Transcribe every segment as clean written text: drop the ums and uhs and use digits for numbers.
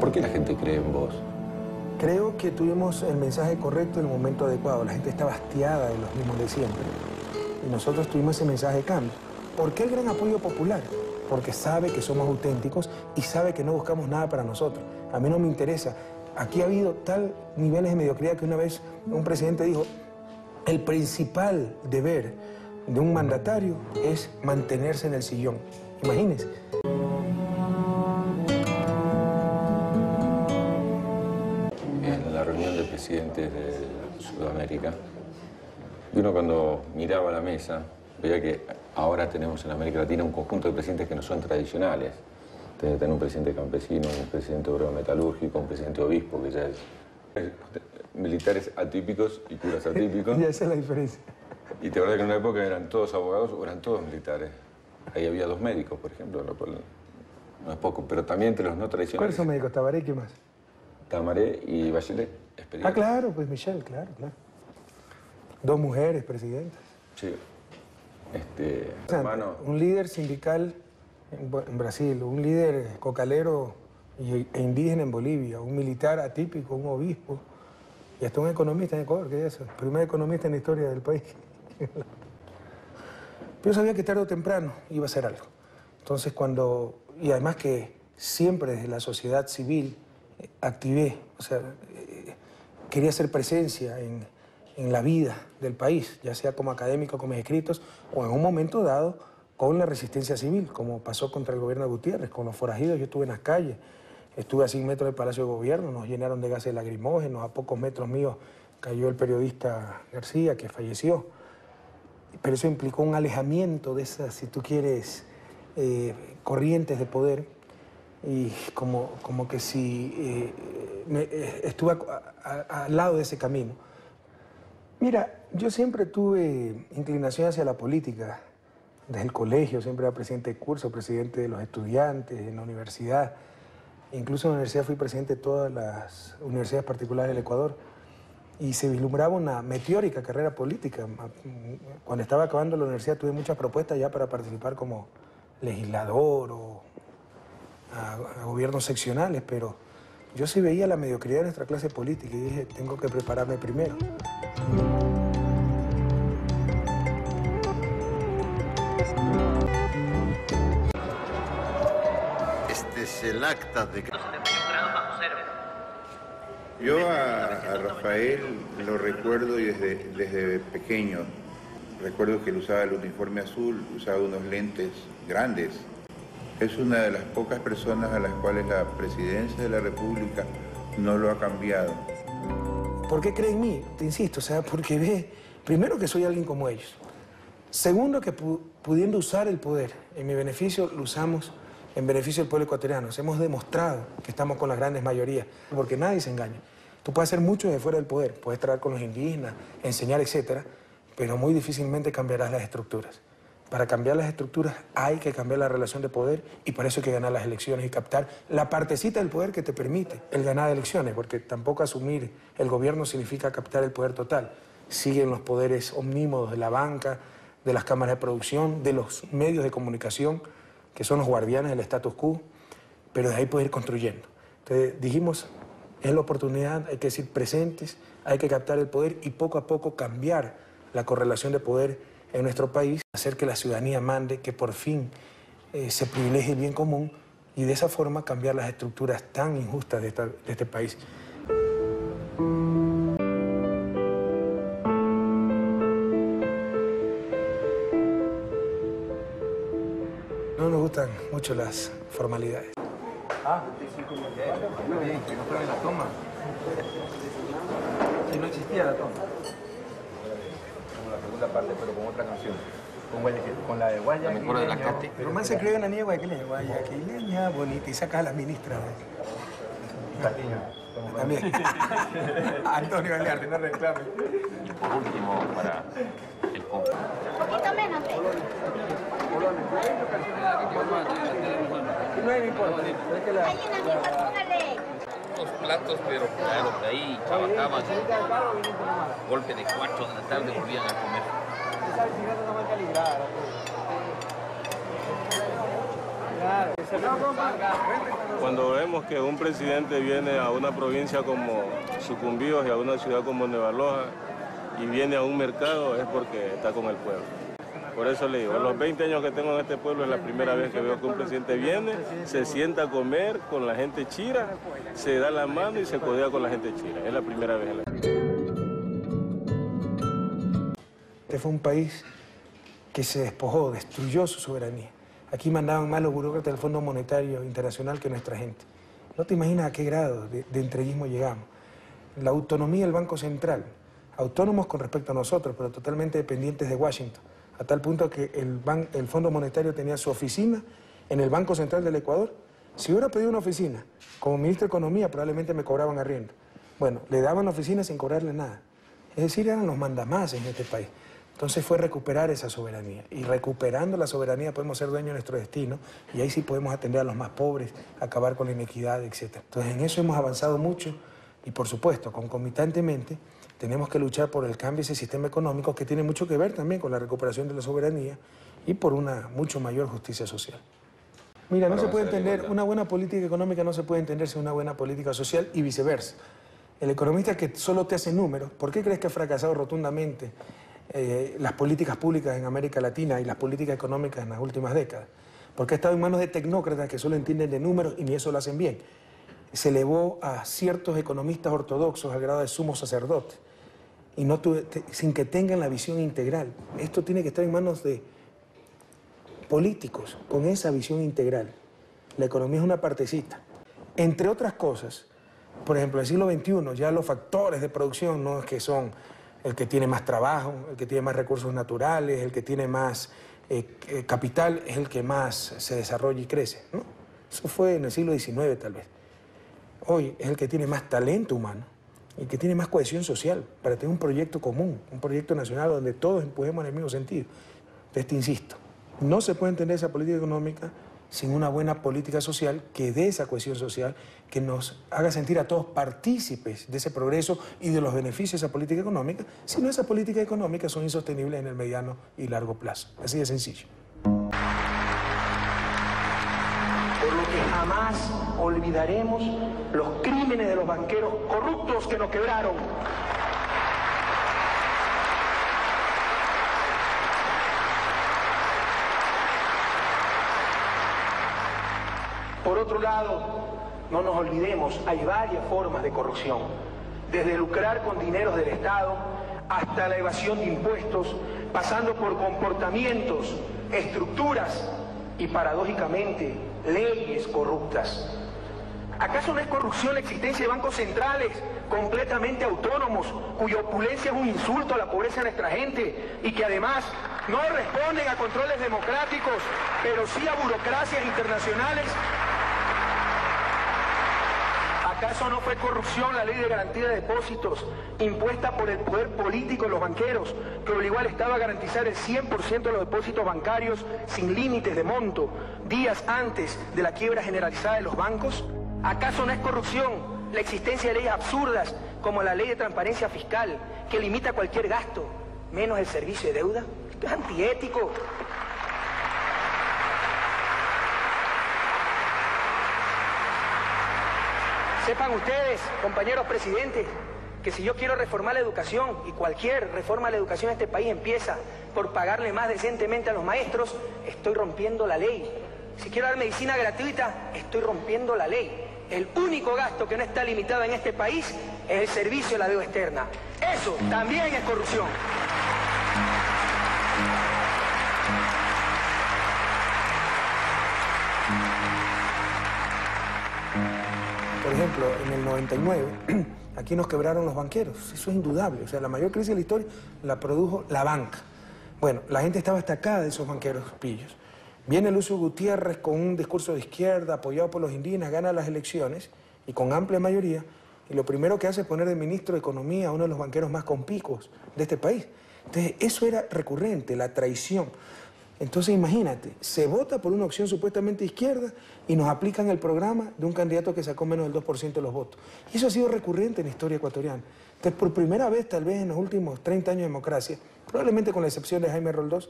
¿Por qué la gente cree en vos? Creo que tuvimos el mensaje correcto en el momento adecuado. La gente estaba hastiada de los mismos de siempre. Y nosotros tuvimos ese mensaje de cambio. ¿Por qué el gran apoyo popular? Porque sabe que somos auténticos y sabe que no buscamos nada para nosotros. A mí no me interesa. Aquí ha habido tal niveles de mediocridad que una vez un presidente dijo, el principal deber de un mandatario es mantenerse en el sillón. Imagínense. En la reunión de presidentes de Sudamérica, uno cuando miraba la mesa, veía que ahora tenemos en América Latina un conjunto de presidentes que no son tradicionales. Tener un presidente campesino, un presidente obrero metalúrgico, un presidente obispo, que ya es militares atípicos y curas atípicos. Y esa es la diferencia. Y te acuerdas que en una época eran todos abogados o eran todos militares. Ahí había 2 médicos, por ejemplo, lo cual no es poco, pero también entre los no tradicionales. ¿Cuáles son médicos? ¿Tabaré y qué más? Tamaré y Bachelet, Ah, claro, pues Michelle, claro. 2 mujeres presidentas. Sí. O sea, hermano, un líder sindical en Brasil, un líder cocalero e indígena en Bolivia, un militar atípico, un obispo, y hasta un economista en Ecuador, ¿qué es eso? El primer economista en la historia del país. Pero yo sabía que tarde o temprano iba a ser algo. Entonces y además que siempre desde la sociedad civil activé, o sea, quería hacer presencia en la vida del país, ya sea como académico, como escritos, o en un momento dado con la resistencia civil, como pasó contra el gobierno de Gutiérrez, con los forajidos. Yo estuve en las calles, estuve a 100 metros del Palacio de Gobierno, nos llenaron de gases lacrimógenos, a pocos metros míos cayó el periodista García, que falleció. Pero eso implicó un alejamiento de esas, si tú quieres, corrientes de poder, y como que si estuve al lado de ese camino. Mira, yo siempre tuve inclinación hacia la política. Desde el colegio siempre era presidente de curso, presidente de los estudiantes, en la universidad. Incluso en la universidad fui presidente de todas las universidades particulares del Ecuador. Y se vislumbraba una meteórica carrera política. Cuando estaba acabando la universidad tuve muchas propuestas ya para participar como legislador o a gobiernos seccionales, pero yo sí veía la mediocridad de nuestra clase política y dije, tengo que prepararme primero. Este es el acta de... 71 grados bajo cero. Yo a Rafael lo recuerdo y desde pequeño. Recuerdo que él usaba el uniforme azul, usaba unos lentes grandes. Es una de las pocas personas a las cuales la presidencia de la República no lo ha cambiado. ¿Por qué cree en mí? Te insisto, o sea, porque ve, primero que soy alguien como ellos. Segundo, que pudiendo usar el poder en mi beneficio, lo usamos en beneficio del pueblo ecuatoriano. Hemos demostrado que estamos con las grandes mayorías, porque nadie se engaña. Tú puedes hacer mucho desde fuera del poder, puedes tratar con los indígenas, enseñar, etcétera, pero muy difícilmente cambiarás las estructuras. Para cambiar las estructuras hay que cambiar la relación de poder y para eso hay que ganar las elecciones y captar la partecita del poder que te permite el ganar elecciones, porque tampoco asumir el gobierno significa captar el poder total. Siguen los poderes omnímodos de la banca, de las cámaras de producción, de los medios de comunicación, que son los guardianes del status quo, pero de ahí puedes ir construyendo. Entonces dijimos, es la oportunidad, hay que ser presentes, hay que captar el poder y poco a poco cambiar la correlación de poder en nuestro país, hacer que la ciudadanía mande, que por fin se privilegie el bien común y de esa forma cambiar las estructuras tan injustas de este país. No nos gustan mucho las formalidades. Muy bien, que no fuera en la toma. Que no existía la toma. Como la segunda parte, pero con otra canción. Con la de Guayaquileña. mejor de la Cate. Pero más se cree una niña guayaquileña, guayaquileña, bonita, y saca a la ministra. Patiño. También. Antonio Galearte, no reclame. Y por último, para el compa. Un poquito menos, ¿sí? No me importa. Hay una mesa, póngale. Los platos, pero claro, de ahí trabajaban. Golpe de 4 de la tarde volvían a comer. Cuando sabemos que un presidente viene a una provincia como Sucumbíos y a una ciudad como Nueva Loja y viene a un mercado es porque está con el pueblo. Por eso le digo, a los 20 años que tengo en este pueblo es la primera vez que veo que un presidente viene, se sienta a comer con la gente chira, se da la mano y se codea con la gente chira. Es la primera vez en la vida. Este fue un país que se despojó, destruyó su soberanía. Aquí mandaban más los burócratas del Fondo Monetario Internacional que nuestra gente. No te imaginas a qué grado de entreguismo llegamos. La autonomía del Banco Central, autónomos con respecto a nosotros, pero totalmente dependientes de Washington, a tal punto que el Fondo Monetario tenía su oficina en el Banco Central del Ecuador. Si hubiera pedido una oficina, como ministro de Economía, probablemente me cobraban arriendo. Bueno, le daban la oficina sin cobrarle nada. Es decir, eran los mandamás en este país. Entonces fue recuperar esa soberanía. Y recuperando la soberanía podemos ser dueños de nuestro destino y ahí sí podemos atender a los más pobres, acabar con la inequidad, etc. Entonces en eso hemos avanzado mucho y por supuesto, concomitantemente, tenemos que luchar por el cambio de ese sistema económico que tiene mucho que ver también con la recuperación de la soberanía y por una mucho mayor justicia social. Mira, no se puede entender, una buena política económica no se puede entender sin una buena política social y viceversa. El economista que solo te hace números, ¿por qué crees que ha fracasado rotundamente las políticas públicas en América Latina y las políticas económicas en las últimas décadas? Porque ha estado en manos de tecnócratas que solo entienden de números y ni eso lo hacen bien. Se elevó a ciertos economistas ortodoxos al grado de sumo sacerdote y no sin que tengan la visión integral. Esto tiene que estar en manos de políticos con esa visión integral. La economía es una partecita. Entre otras cosas, por ejemplo, en el siglo XXI ya los factores de producción no es que son el que tiene más trabajo, el que tiene más recursos naturales, el que tiene más capital, es el que más se desarrolla y crece, ¿no? Eso fue en el siglo XIX tal vez. Hoy es el que tiene más talento humano, el que tiene más cohesión social para tener un proyecto común, un proyecto nacional donde todos empujemos en el mismo sentido. Entonces te insisto, no se puede entender esa política económica sin una buena política social que dé esa cohesión social, que nos haga sentir a todos partícipes de ese progreso y de los beneficios de esa política económica, si no, esas políticas económicas son insostenibles en el mediano y largo plazo. Así de sencillo. Por lo que jamás olvidaremos los crímenes de los banqueros corruptos que nos quebraron. Por otro lado, no nos olvidemos, hay varias formas de corrupción, desde lucrar con dineros del Estado hasta la evasión de impuestos, pasando por comportamientos, estructuras y, paradójicamente, leyes corruptas. ¿Acaso no es corrupción la existencia de bancos centrales completamente autónomos, cuya opulencia es un insulto a la pobreza de nuestra gente y que además no responden a controles democráticos, pero sí a burocracias internacionales? ¿Acaso no fue corrupción la ley de garantía de depósitos impuesta por el poder político de los banqueros que obligó al Estado a garantizar el 100% de los depósitos bancarios sin límites de monto días antes de la quiebra generalizada de los bancos? ¿Acaso no es corrupción la existencia de leyes absurdas como la ley de transparencia fiscal que limita cualquier gasto, menos el servicio de deuda? Esto es antiético. Sepan ustedes, compañeros presidentes, que si yo quiero reformar la educación, y cualquier reforma a la educación en este país empieza por pagarle más decentemente a los maestros, estoy rompiendo la ley. Si quiero dar medicina gratuita, estoy rompiendo la ley. El único gasto que no está limitado en este país es el servicio de la deuda externa. Eso también es corrupción. Por ejemplo, en el 99, aquí nos quebraron los banqueros. Eso es indudable. O sea, la mayor crisis de la historia la produjo la banca. Bueno, la gente estaba estacada de esos banqueros pillos. Viene Lucio Gutiérrez con un discurso de izquierda, apoyado por los indígenas, gana las elecciones y con amplia mayoría. Y lo primero que hace es poner de ministro de Economía a uno de los banqueros más compicos de este país. Entonces, eso era recurrente, la traición. Entonces, imagínate, se vota por una opción supuestamente izquierda y nos aplican el programa de un candidato que sacó menos del 2% de los votos. Y eso ha sido recurrente en la historia ecuatoriana. Entonces, por primera vez, tal vez en los últimos 30 años de democracia, probablemente con la excepción de Jaime Roldós,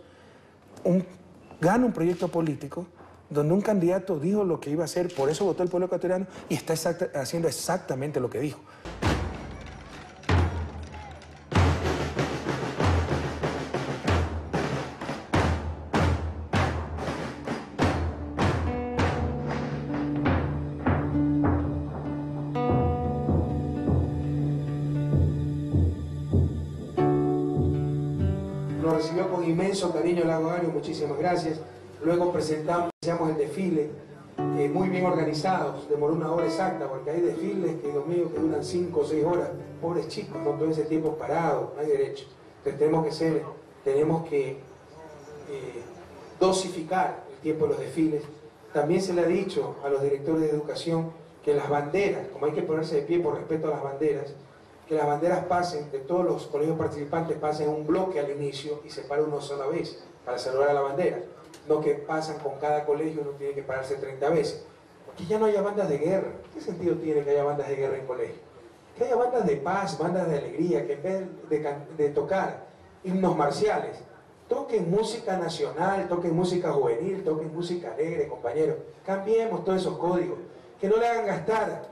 gana un proyecto político donde un candidato dijo lo que iba a hacer, por eso votó el pueblo ecuatoriano y está haciendo exactamente lo que dijo. Nos recibió con inmenso cariño el abogado, muchísimas gracias. Luego presentamos el desfile, muy bien organizados, demoró 1 hora exacta, porque hay desfiles que, Dios mío, que duran 5 o 6 horas. Pobres chicos, no todo ese tiempo parado, no hay derecho. Entonces tenemos que dosificar el tiempo de los desfiles. También se le ha dicho a los directores de educación que las banderas, como hay que ponerse de pie por respeto a las banderas, que las banderas pasen, de todos los colegios participantes, pasen un bloque al inicio y se pare una sola vez para saludar a la bandera. No que pasan con cada colegio, uno tiene que pararse 30 veces. Que ya no haya bandas de guerra. ¿Qué sentido tiene que haya bandas de guerra en colegio? Que haya bandas de paz, bandas de alegría, que en vez de tocar himnos marciales, toquen música nacional, toquen música juvenil, toquen música alegre, compañeros. Cambiemos todos esos códigos. Que no le hagan gastar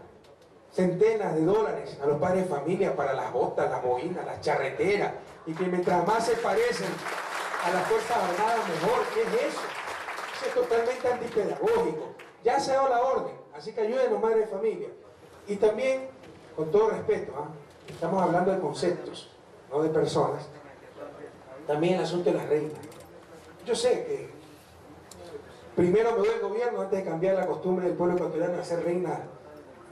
centenas de dólares a los padres de familia para las botas, las boinas, las charreteras, y que mientras más se parecen a las Fuerzas Armadas mejor. ¿Qué es eso? Eso es totalmente antipedagógico. Ya se ha dado la orden, así que ayúdenos, madres de familia. Y también, con todo respeto, estamos hablando de conceptos, no de personas. También el asunto de las reinas. Yo sé que primero me doy el gobierno antes de cambiar la costumbre del pueblo ecuatoriano de ser reina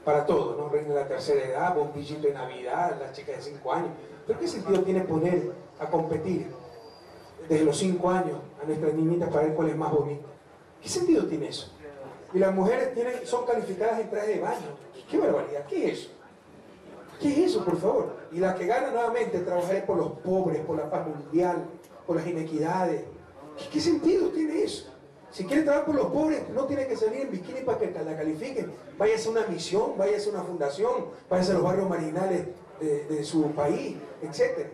para todo, ¿no? Reina de la tercera edad, bombillito de Navidad, las chicas de 5 años. ¿Pero qué sentido tiene poner a competir desde los 5 años a nuestras niñitas para ver cuál es más bonita? ¿Qué sentido tiene eso? Y las mujeres son calificadas en traje de baño. ¡Qué barbaridad! ¿Qué es eso? ¿Qué es eso, por favor? Y las que ganan nuevamente trabajaré por los pobres, por la paz mundial, por las inequidades. ¿Qué sentido tiene eso? Si quiere trabajar por los pobres, no tiene que salir en bikini para que la califiquen. Váyase a una misión, váyase a una fundación, váyase a los barrios marginales de su país, etc.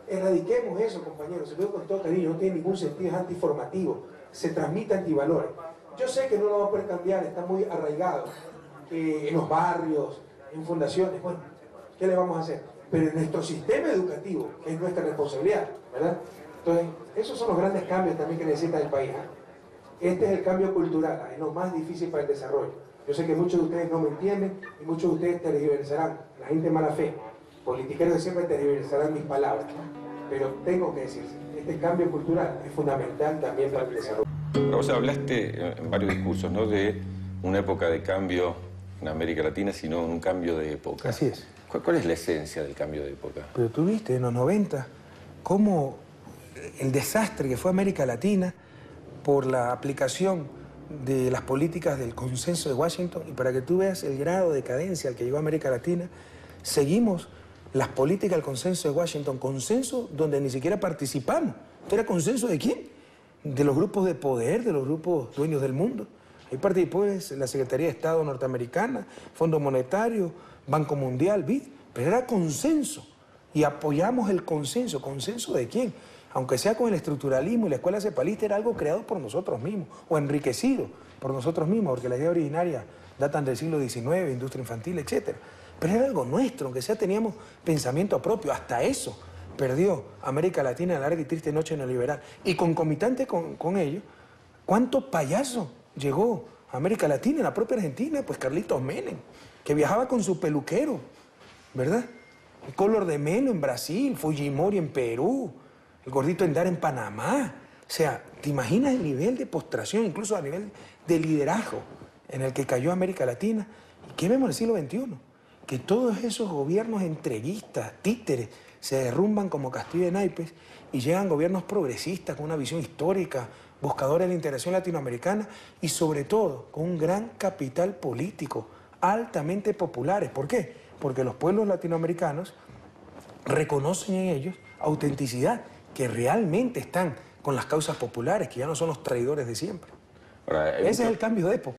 Erradiquemos eso, compañeros. Se lo digo con todo cariño, no tiene ningún sentido, es antiformativo. Se transmite antivalores. Yo sé que no lo va a poder cambiar, está muy arraigado en los barrios, en fundaciones. Bueno, ¿qué le vamos a hacer? Pero en nuestro sistema educativo, que es nuestra responsabilidad, ¿verdad? Entonces, esos son los grandes cambios también que necesita el país. Este es el cambio cultural, es lo más difícil para el desarrollo. Yo sé que muchos de ustedes no me entienden y muchos de ustedes tergiversarán, la gente de mala fe, politiqueros de siempre tergiversarán mis palabras, pero tengo que decirse, este cambio cultural es fundamental también para el desarrollo. Vos hablaste en varios discursos, ¿no?, de una época de cambio en América Latina, sino un cambio de época. Así es. ¿Cuál es la esencia del cambio de época? Pero tú viste en los 90 cómo el desastre que fue América Latina por la aplicación de las políticas del consenso de Washington, y para que tú veas el grado de decadencia al que llegó América Latina, seguimos las políticas del consenso de Washington, consenso donde ni siquiera participamos. ¿Esto era consenso de quién? De los grupos de poder, de los grupos dueños del mundo. Ahí participó la Secretaría de Estado norteamericana, Fondo Monetario, Banco Mundial, BID, pero era consenso, y apoyamos el consenso. ¿Consenso de quién? Aunque sea con el estructuralismo y la escuela cepalista, era algo creado por nosotros mismos, o enriquecido por nosotros mismos, porque las ideas originarias datan del siglo XIX, industria infantil, etc. Pero era algo nuestro, aunque sea teníamos pensamiento propio. Hasta eso perdió América Latina en la larga y triste noche neoliberal. Y concomitante con ello, ¿cuánto payaso llegó a América Latina, en la propia Argentina? Pues Carlitos Menem, que viajaba con su peluquero, ¿verdad? El Collor de Mello en Brasil, Fujimori en Perú, el gordito Endara en Panamá. O sea, ¿te imaginas el nivel de postración, incluso a nivel de liderazgo en el que cayó América Latina? ¿Y qué vemos en el siglo XXI? Que todos esos gobiernos entreguistas, títeres, se derrumban como castillo de naipes y llegan gobiernos progresistas con una visión histórica, buscadores de la integración latinoamericana y sobre todo con un gran capital político, altamente populares. ¿Por qué? Porque los pueblos latinoamericanos reconocen en ellos autenticidad, que realmente están con las causas populares, que ya no son los traidores de siempre. Ahora, ese es el cambio de época.